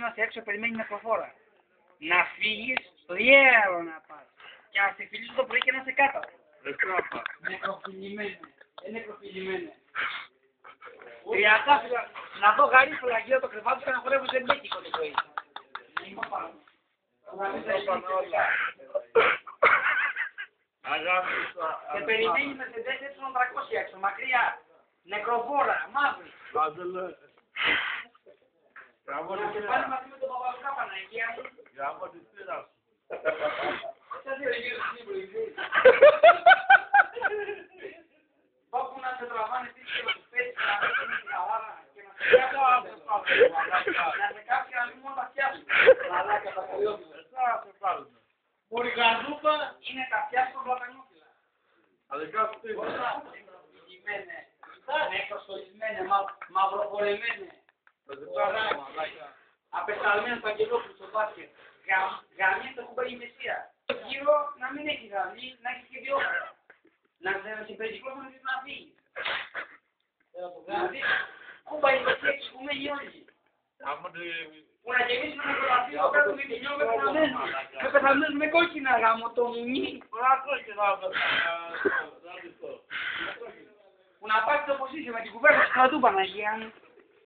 να έξω περιμένει νεκροφόρα. Να φύγεις στο διέρο να πας. Και να σε φιλήσω το πρωί και να σε κάτω. Νεκροφιλημένε. Νεκροφιλημένε. Τριαντάφυλλα. Να δω γαρίφωλα γύρω το κρεβάτι και να χορεύω σε μπίκικο το πρωί. Και περιμένει με τεντές 300 έξω, μακριά. Νεκροφόρα, μαύρη. Να σε πάλι μαζί με τον Παπαδουκά Παναγία μου. Γάμο της πήρας. Όπου να σε τραβάνε πίσω και να σου πέσει να πέσει την καβάρα και να σε κάψει να σε κάψει να μην μόνο τα φτιάχνει. Μαλάκα τα καλλιόπιλα. Μοριγαζούπα είναι καφιά στον πλατανιόφυλλα. Αδικά σου τι είναι. Νεκροφιλημένε. Νεκροσφολισμένε, μαυροπολεμένε. Απεσταλμένο στο Αγγελόπουλο στο μπάσκετ. Γαμιέται το κουμπάει η μεσία. Γύρω να μην έχει γαμί, να έχει και διόχαρα. Να σε περικυκλώσουν να φύγει. Δηλαδή, κουμπάει η μεσία και κουμένει όλοι. Που να γεμίσουν ένα κολαφείο κάτω με την νιό με πεθαμένους. Με πεθαμένους με κόκκινα γάμο, το μουνί. Που να πάθει όπως είσαι με την κουβέρτα του στρατού Παναγία μου.